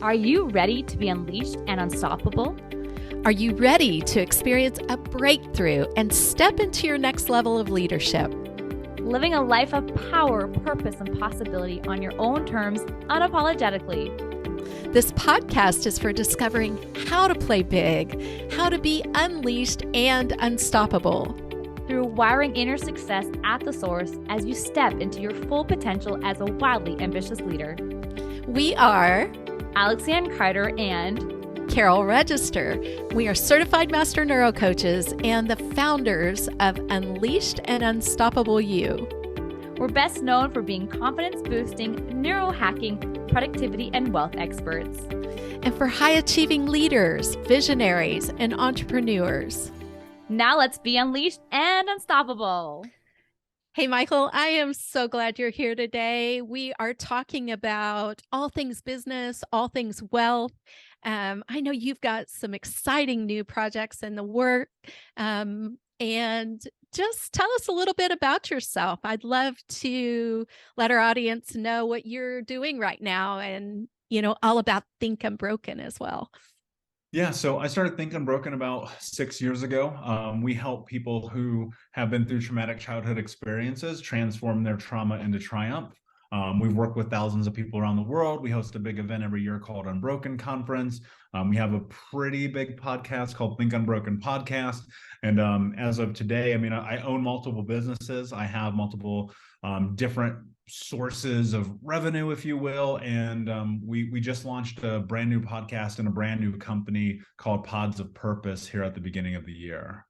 Are you ready to be unleashed and unstoppable? Are you ready to experience a breakthrough and step into your next level of leadership? Living a life of power, purpose, and possibility on your own terms, unapologetically. This podcast is for discovering how to play big, how to be unleashed and unstoppable. Through wiring inner success at the source as you step into your full potential as a wildly ambitious leader. We are Alexanne Carter and Carol Register. We are certified Master Neurocoaches and the founders of Unleashed and Unstoppable You. We're best known for being confidence-boosting, neurohacking, productivity, and wealth experts. And for high-achieving leaders, visionaries, and entrepreneurs. Now let's be unleashed and unstoppable. Hey, Michael, I am so glad you're here today. We are talking about all things business, all things wealth. I know you've got some exciting new projects in the work. And just tell us a little bit about yourself. I'd love to let our audience know what you're doing right now and, all about Think Unbroken as well. Yeah, so I started Think Unbroken about 6 years ago. We help people who have been through traumatic childhood experiences transform their trauma into triumph. We've worked with thousands of people around the world. We host a big event every year called Unbroken Conference. We have a pretty big podcast called Think Unbroken Podcast. And as of today, I own multiple businesses. I have multiple different sources of revenue, if you will. And we just launched a brand new podcast and a brand new company called Pods of Purpose here at the beginning of the year.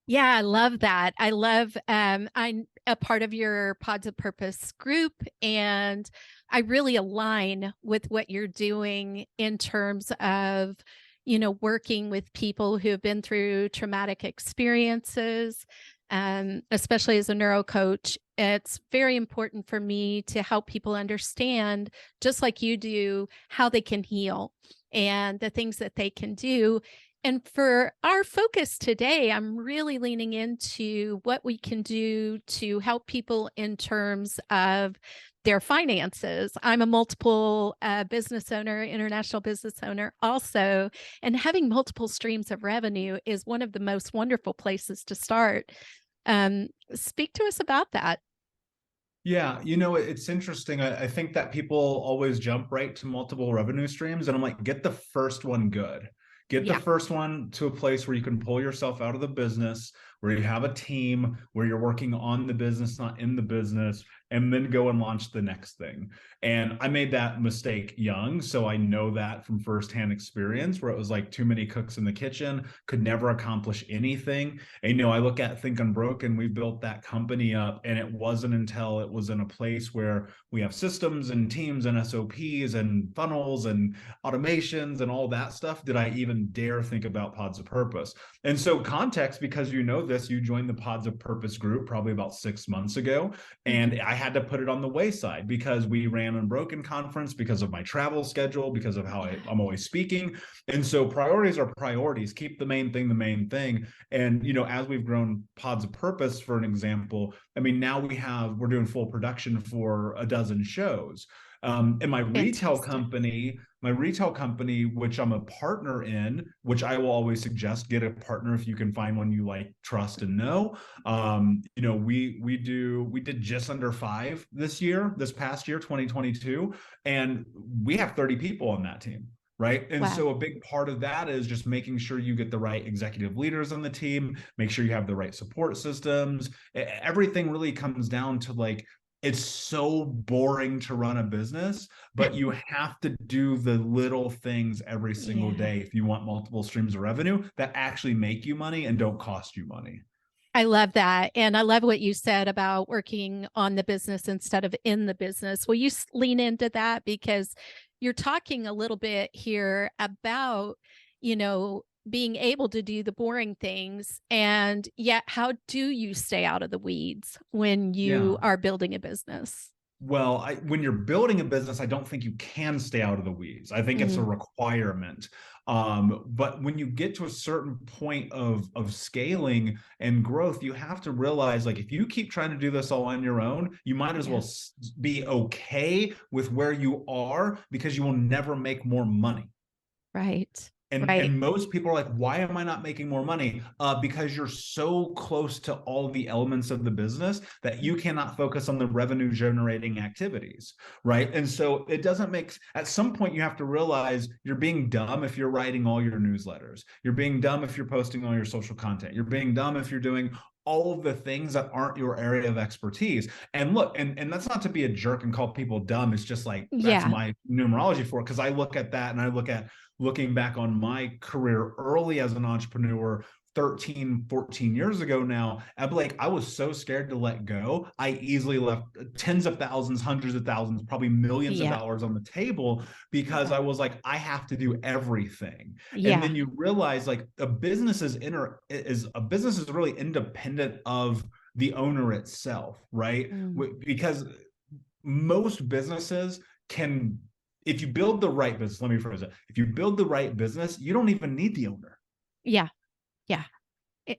Yeah, I love that. I'm a part of your Pods of Purpose group, and I really align with what you're doing in terms of, working with people who have been through traumatic experiences. Especially as a neurocoach, it's very important for me to help people understand, just like you do, how they can heal and the things that they can do. And for our focus today, I'm really leaning into what we can do to help people in terms of their finances. I'm a multiple business owner, international business owner also, and having multiple streams of revenue is one of the most wonderful places to start. Speak to us about that. Yeah, it's interesting. I think that people always jump right to multiple revenue streams, and I'm like, get the first one good. Get the first one to a place where you can pull yourself out of the business, where you have a team, where you're working on the business, not in the business, and then go and launch the next thing. And I made that mistake young, so I know that from firsthand experience, where it was like too many cooks in the kitchen, could never accomplish anything. And I look at Think Unbroken, we built that company up, and it wasn't until it was in a place where we have systems and teams and SOPs and funnels and automations and all that stuff did I even dare think about Pods of Purpose. And so context, because this, you joined the Pods of Purpose group probably about 6 months ago. And I had to put it on the wayside because we ran Unbroken Conference, because of my travel schedule, because of how I'm always speaking. And so priorities are priorities. Keep the main thing the main thing. And, as we've grown Pods of Purpose, for an example, now we're doing full production for a dozen shows. And my retail company, which I'm a partner in, which I will always suggest, get a partner if you can find one you like, trust, and know. We did just under 5 this past year, 2022, and we have 30 people on that team. Right. And so a big part of that is just making sure you get the right executive leaders on the team, make sure you have the right support systems. Everything really comes down to it's so boring to run a business, but you have to do the little things every single day if you want multiple streams of revenue that actually make you money and don't cost you money. I love that. And I love what you said about working on the business instead of in the business. Will you lean into that? Because you're talking a little bit here about, being able to do the boring things, and yet how do you stay out of the weeds when you are building a business? Well, when you're building a business, I don't think you can stay out of the weeds. I think it's a requirement. But when you get to a certain point of scaling and growth, you have to realize, like, if you keep trying to do this all on your own, you might as well be okay with where you are, because you will never make more money. Right. And most people are like, why am I not making more money? Because you're so close to all the elements of the business that you cannot focus on the revenue generating activities, right? And so it doesn't make, at some point you have to realize you're being dumb if you're writing all your newsletters. You're being dumb if you're posting all your social content. You're being dumb if you're doing all of the things that aren't your area of expertise. And look, and that's not to be a jerk and call people dumb. It's just like, that's my numerology for it. Because I look at that and I look at looking back on my career early as an entrepreneur 13, 14 years ago now, I'm like, I was so scared to let go. I easily left tens of thousands, hundreds of thousands, probably millions of dollars on the table, because I was like, I have to do everything. And then you realize, like, a business is really independent of the owner itself, right? Because most businesses can, if you build the right business, let me phrase it. If you build the right business, you don't even need the owner. Yeah.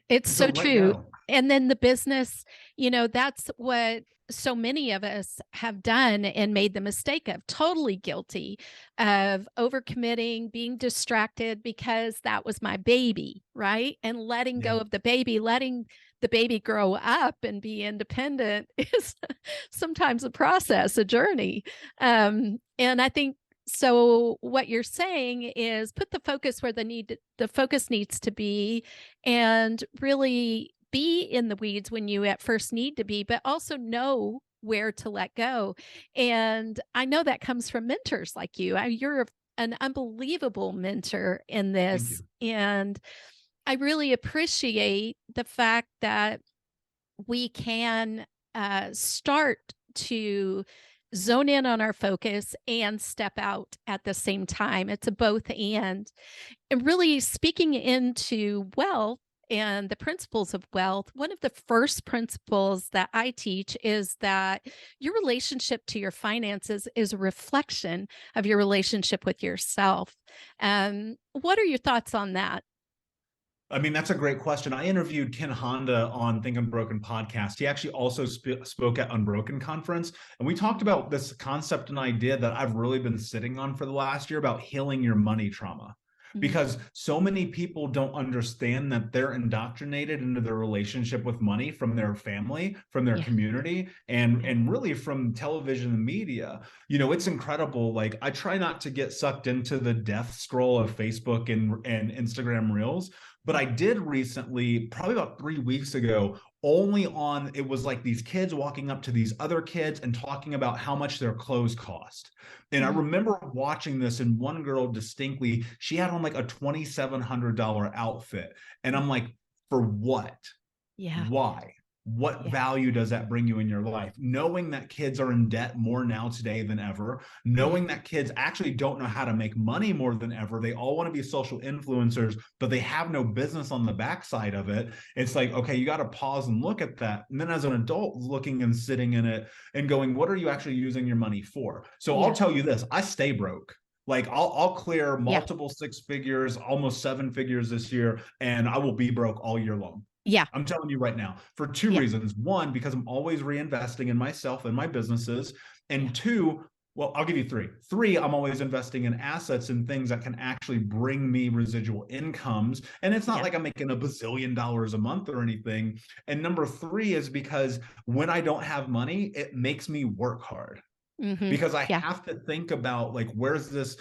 It's so true. And then the business, that's what so many of us have done and made the mistake of, totally guilty of overcommitting, being distracted because that was my baby, right? And letting go of the baby, letting the baby grow up and be independent is sometimes a process, a journey. And I think, so what you're saying is put the focus where the focus needs to be, and really be in the weeds when you at first need to be, but also know where to let go. And I know that comes from mentors like you. You're an unbelievable mentor in this. And I really appreciate the fact that we can start to zone in on our focus and step out at the same time. It's a both and really speaking into wealth and the principles of wealth. One of the first principles that I teach is that your relationship to your finances is a reflection of your relationship with yourself. What are your thoughts on that? I mean, that's a great question. I interviewed Ken Honda on Think Unbroken podcast. He actually also spoke at Unbroken conference. And we talked about this concept and idea that I've really been sitting on for the last year about healing your money trauma. Because so many people don't understand that they're indoctrinated into their relationship with money from their family, from their community, and really from television and media. It's incredible. Like, I try not to get sucked into the death scroll of Facebook and Instagram Reels, but I did recently, probably about 3 weeks ago, it was like these kids walking up to these other kids and talking about how much their clothes cost. And I remember watching this, and one girl distinctly, she had on like a $2,700 outfit. And I'm like, for what? Why? What value does that bring you in your life? Knowing that kids are in debt more now today than ever, knowing that kids actually don't know how to make money more than ever. They all want to be social influencers, but they have no business on the backside of it. It's like, okay, you got to pause and look at that. And then as an adult, looking and sitting in it and going, what are you actually using your money for? So I'll tell you this, I stay broke. Like, I'll clear multiple 6 figures, almost 7 figures this year, and I will be broke all year long. I'm telling you right now, for 2 reasons. One, because I'm always reinvesting in myself and my businesses. And 2, well, I'll give you 3. 3, I'm always investing in assets and things that can actually bring me residual incomes. And it's not like I'm making $1 bazillion a month or anything. And number 3 is because when I don't have money, it makes me work hard. Because I have to think about, like, where's this,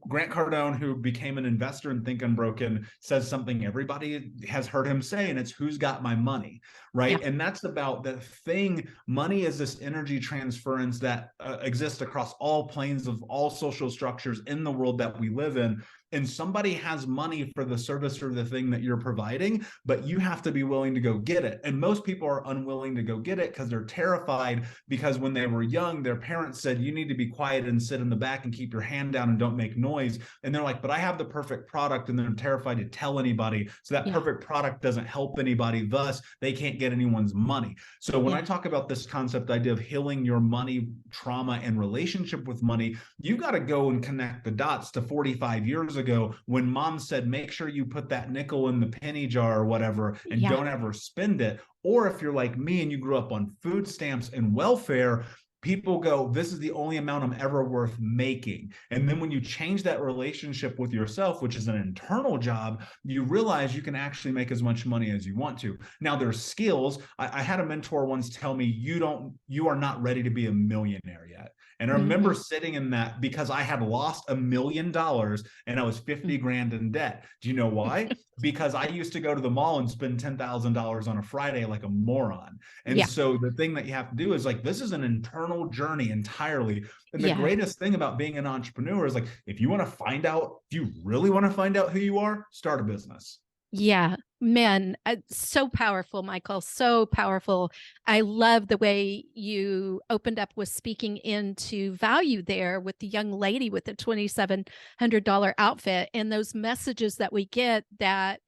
Grant Cardone, who became an investor in Think Unbroken, says something everybody has heard him say, and it's, who's got my money, right? And that's about the thing. Money is this energy transference that exists across all planes of all social structures in the world that we live in. and somebody has money for the service or the thing that you're providing, but you have to be willing to go get it. And most people are unwilling to go get it because they're terrified, because when they were young, their parents said, you need to be quiet and sit in the back and keep your hand down and don't make noise. And they're like, but I have the perfect product, and they're terrified to tell anybody. So that perfect product doesn't help anybody. Thus, they can't get anyone's money. So when I talk about this concept idea of healing your money trauma and relationship with money, you got to go and connect the dots to 45 years ago when mom said, make sure you put that nickel in the penny jar or whatever, and don't ever spend it. Or if you're like me and you grew up on food stamps and welfare, people go, this is the only amount I'm ever worth making. And then when you change that relationship with yourself, which is an internal job, you realize you can actually make as much money as you want to. Now there's skills. I had a mentor once tell me, you are not ready to be a millionaire yet. And I remember sitting in that because I had lost $1 million and I was 50 grand in debt. Do you know why? Because I used to go to the mall and spend $10,000 on a Friday like a moron. And so the thing that you have to do is like, this is an internal journey entirely. And the greatest thing about being an entrepreneur is like, if you really want to find out who you are, start a business. Yeah, man, so powerful, Michael, so powerful. I love the way you opened up with speaking into value there with the young lady with the $2,700 outfit, and those messages that we get that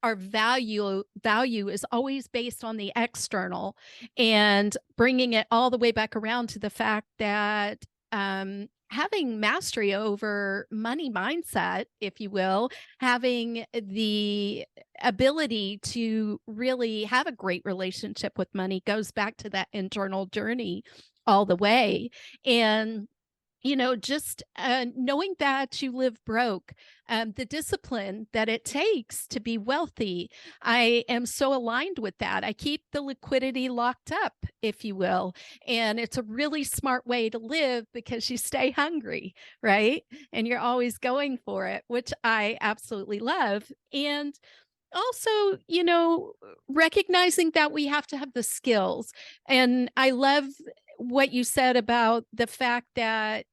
our value is always based on the external, and bringing it all the way back around to the fact that having mastery over money mindset, if you will, having the ability to really have a great relationship with money goes back to that internal journey all the way. And just knowing that you live broke, the discipline that it takes to be wealthy. I am so aligned with that. I keep the liquidity locked up, if you will. And it's a really smart way to live because you stay hungry, right? And you're always going for it, which I absolutely love. And also, recognizing that we have to have the skills. And I love what you said about the fact that,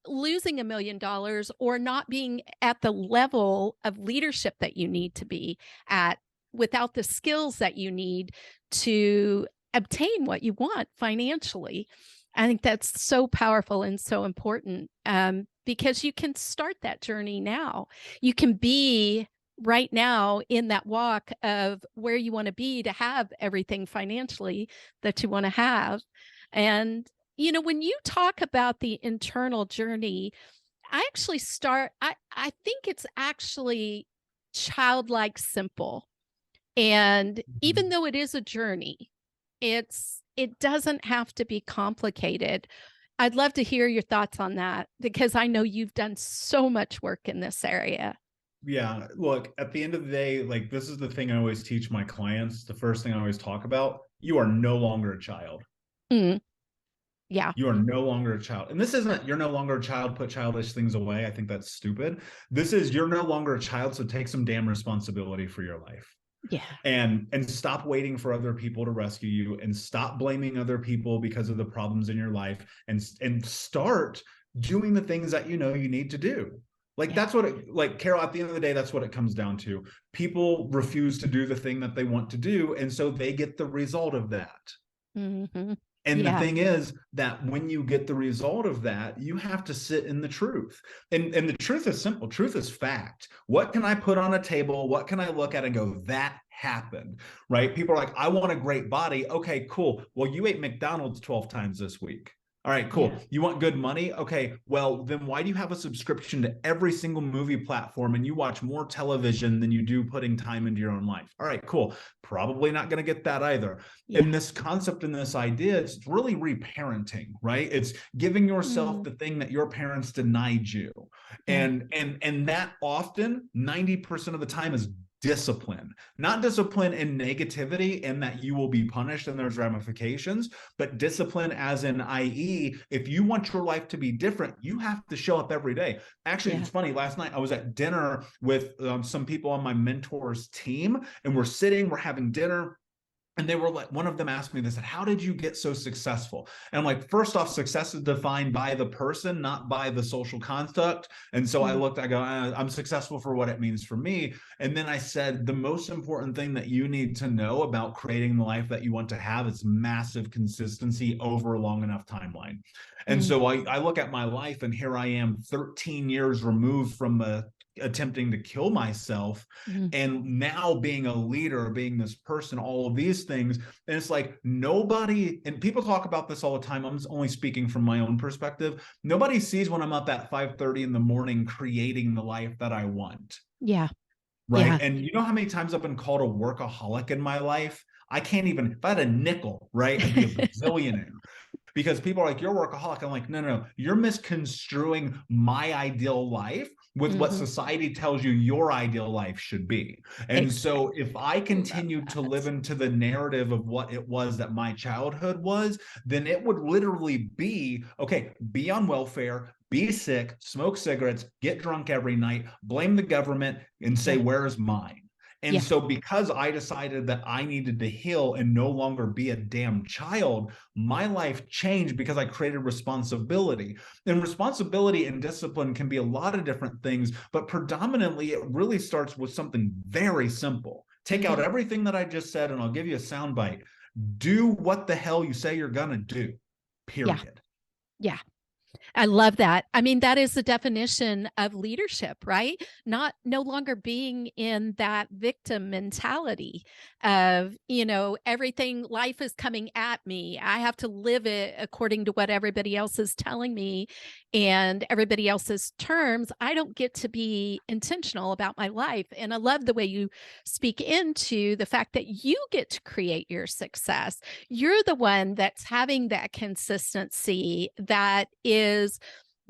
losing $1 million or not being at the level of leadership that you need to be at without the skills that you need to obtain what you want financially. I think that's so powerful and so important, because you can start that journey now. You can be right now in that walk of where you want to be to have everything financially that you want to have. And, when you talk about the internal journey, I think it's actually childlike simple. And even though it is a journey, it doesn't have to be complicated. I'd love to hear your thoughts on that, because I know you've done so much work in this area. Yeah, look, at the end of the day, like, this is the thing I always teach my clients. The first thing I always talk about, you are no longer a child. Yeah. You are no longer a child. And this isn't, you're no longer a child, put childish things away. I think that's stupid. This is, you're no longer a child, so take some damn responsibility for your life. Yeah. And stop waiting for other people to rescue you, and stop blaming other people because of the problems in your life, and start doing the things that you need to do. Like, that's what Carol, at the end of the day, that's what it comes down to. People refuse to do the thing that they want to do, and so they get the result of that. And the thing is that when you get the result of that, you have to sit in the truth. And the truth is simple. Truth is fact. What can I put on a table? What can I look at and go, that happened, right? People are like, I want a great body. Okay, cool. Well, you ate McDonald's 12 times this week. All right, cool. Yeah. You want good money? Okay, well, then why do you have a subscription to every single movie platform and you watch more television than you do putting time into your own life? All right, cool. Probably not going to get that either. Yeah. And this concept and this idea, it's really reparenting, right? It's giving yourself the thing that your parents denied you. And that often, 90% of the time, is discipline, not discipline in negativity and that you will be punished and there's ramifications, but discipline as in, i.e., if you want your life to be different, you have to show up every day. Actually, it's funny. Last night I was at dinner with some people on my mentor's team, and we're having dinner. And they were like, one of them asked me, they said, how did you get so successful? And I'm like, first off, success is defined by the person, not by the social construct. And so I go, I'm successful for what it means for me. And then I said, the most important thing that you need to know about creating the life that you want to have is massive consistency over a long enough timeline. And so I look at my life, and here I am 13 years removed from attempting to kill myself, and now being a leader, being this person, all of these things. And it's like, nobody, and people talk about this all the time, I'm only speaking from my own perspective, nobody sees when I'm up at 5:30 in the morning creating the life that I want. Yeah. Right. Yeah. And you know how many times I've been called a workaholic in my life? I can't even, if I had a nickel, right, I'd be a bazillionaire. Because people are like, you're a workaholic. I'm like, no, you're misconstruing my ideal life with what society tells you your ideal life should be. And so if I continued to live into the narrative of what it was that my childhood was, then it would literally be, okay, be on welfare, be sick, smoke cigarettes, get drunk every night, blame the government, and say, where's mine? And so because I decided that I needed to heal and no longer be a damn child, my life changed because I created responsibility. And responsibility and discipline can be a lot of different things, but predominantly it really starts with something very simple. Take out everything that I just said, and I'll give you a soundbite. Do what the hell you say you're gonna do, period. Yeah. I love that. I mean, that is the definition of leadership, right? No longer being in that victim mentality of, everything, life is coming at me. I have to live it according to what everybody else is telling me and everybody else's terms. I don't get to be intentional about my life. And I love the way you speak into the fact that you get to create your success. You're the one that's having that consistency, that is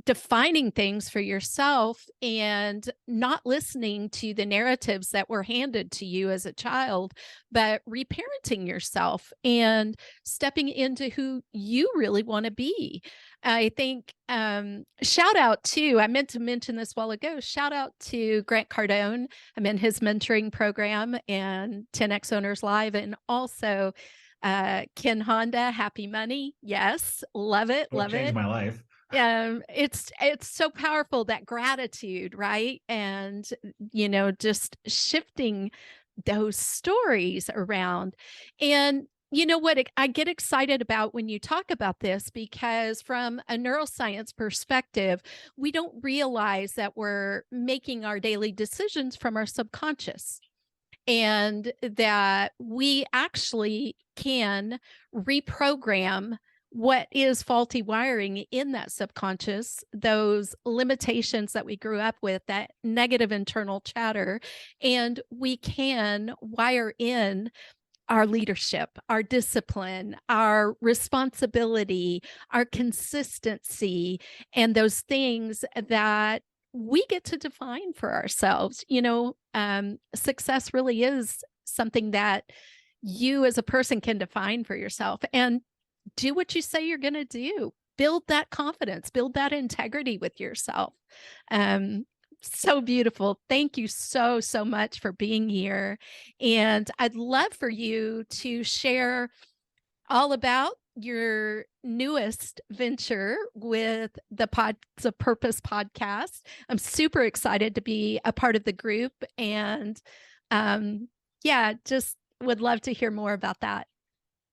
defining things for yourself and not listening to the narratives that were handed to you as a child, but reparenting yourself and stepping into who you really want to be. I think shout out to, I meant to mention this a while ago, shout out to Grant Cardone. I'm in his mentoring program and 10X Owners Live, and also Ken Honda, Happy Money. Yes, love it, love it. Changed my life. It's so powerful, that gratitude, right? And, just shifting those stories around. And you know what I get excited about when you talk about this, because from a neuroscience perspective, we don't realize that we're making our daily decisions from our subconscious, and that we actually can reprogram what is faulty wiring in that subconscious, those limitations that we grew up with, that negative internal chatter, and we can wire in our leadership, our discipline, our responsibility, our consistency, and those things that we get to define for ourselves. Success really is something that you as a person can define for yourself, and do what you say you're going to do. Build that confidence, build that integrity with yourself. So beautiful. Thank you so much for being here. And I'd love for you to share all about your newest venture with the Pods of Purpose podcast. I'm super excited to be a part of the group, and just would love to hear more about that.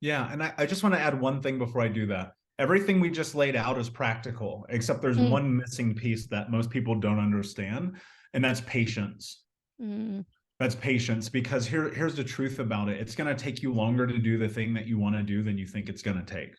Yeah. And I just want to add one thing before I do that. Everything we just laid out is practical, except there's one missing piece that most people don't understand, and that's patience. That's patience, because here's the truth about it. It's going to take you longer to do the thing that you want to do than you think it's going to take.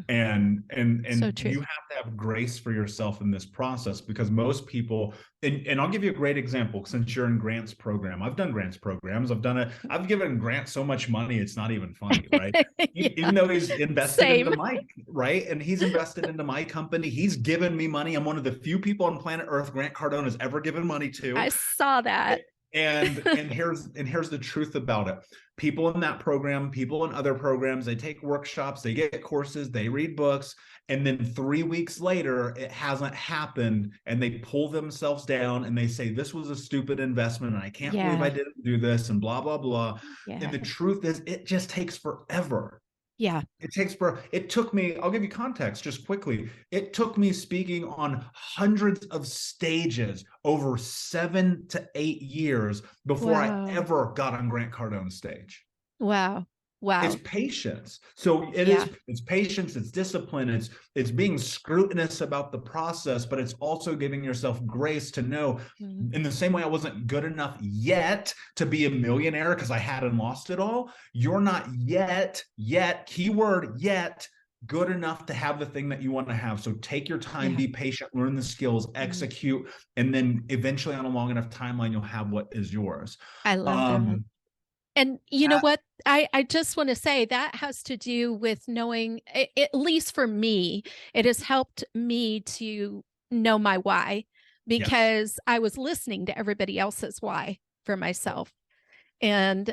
And so you have to have grace for yourself in this process, because most people, and I'll give you a great example, since you're in Grant's program. I've done Grant's programs. I've given Grant so much money, it's not even funny, right? Even though he's invested into Mike, right? And he's invested into my company. He's given me money. I'm one of the few people on planet Earth Grant Cardone has ever given money to. I saw that. And here's the truth about it. People in that program, people in other programs, they take workshops, they get courses, they read books, and then 3 weeks later, it hasn't happened, and they pull themselves down and they say, this was a stupid investment, and I can't believe I didn't do this, and blah, blah, blah. And the truth is, it just takes forever. Yeah. It took me, I'll give you context just quickly. It took me speaking on hundreds of stages over 7 to 8 years before I ever got on Grant Cardone's stage. Wow. It's patience. So it's patience, it's discipline, it's being scrutinous about the process, but it's also giving yourself grace to know, in the same way I wasn't good enough yet to be a millionaire because I hadn't lost it all. You're not yet, keyword yet, good enough to have the thing that you want to have. So take your time, be patient, learn the skills, execute, and then eventually on a long enough timeline, you'll have what is yours. I love that. And you know what? I just want to say that has to do with knowing, at least for me, it has helped me to know my why, because I was listening to everybody else's why for myself. And,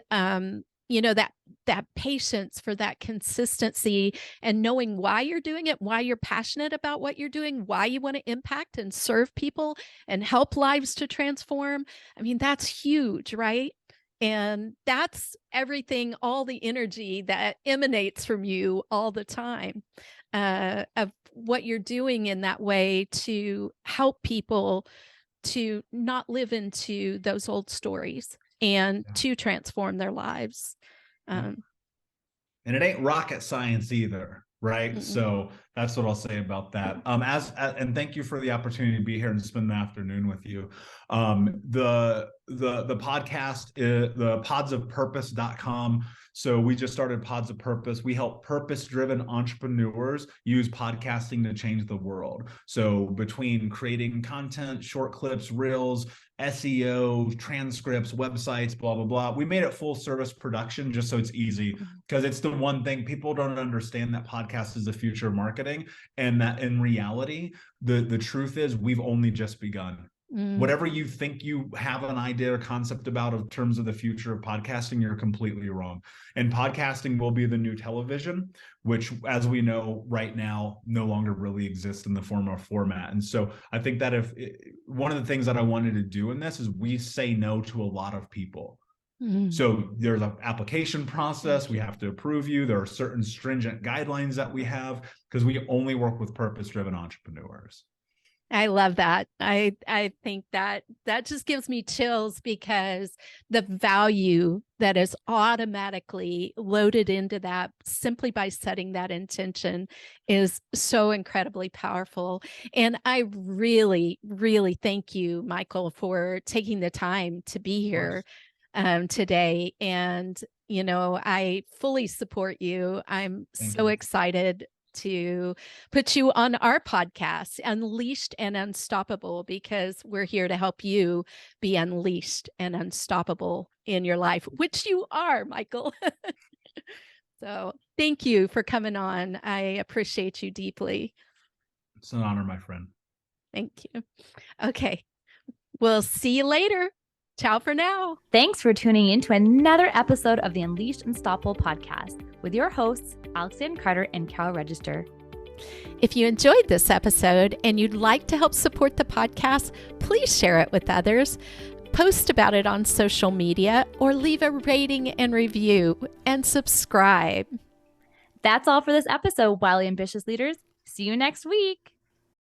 that patience for that consistency and knowing why you're doing it, why you're passionate about what you're doing, why you want to impact and serve people and help lives to transform. I mean, that's huge, right? And that's everything, all the energy that emanates from you all the time, of what you're doing in that way to help people to not live into those old stories and to transform their lives. And it ain't rocket science either, right? So that's what I'll say about that. And thank you for the opportunity to be here and spend the afternoon with you. The podcast, the podsofpurpose.com. So we just started Pods of Purpose. We help purpose-driven entrepreneurs use podcasting to change the world. So between creating content, short clips, reels, SEO, transcripts, websites, blah, blah, blah. We made it full service production just so it's easy, because it's the one thing people don't understand, that podcast is the future of marketing, and that in reality, the truth is we've only just begun. Whatever you think you have an idea or concept about in terms of the future of podcasting, you're completely wrong. And podcasting will be the new television, which, as we know right now, no longer really exists in the format. And so I think that one of the things that I wanted to do in this is we say no to a lot of people. So there's an application process. We have to approve you. There are certain stringent guidelines that we have, because we only work with purpose-driven entrepreneurs. I love that. I think that just gives me chills, because the value that is automatically loaded into that simply by setting that intention is so incredibly powerful. And I really, really thank you, Michael, for taking the time to be here today. And, I fully support you. I'm so excited to put you on our podcast, Unleashed and Unstoppable, because we're here to help you be unleashed and unstoppable in your life, which you are, Michael. So thank you for coming on. I appreciate you deeply. It's an honor, my friend. Thank you. Okay. We'll see you later. Ciao for now. Thanks for tuning in to another episode of the Unleashed Unstoppable podcast with your hosts, Alexandra Carter and Carol Register. If you enjoyed this episode and you'd like to help support the podcast, please share it with others, post about it on social media, or leave a rating and review, and subscribe. That's all for this episode, Wildly Ambitious Leaders. See you next week.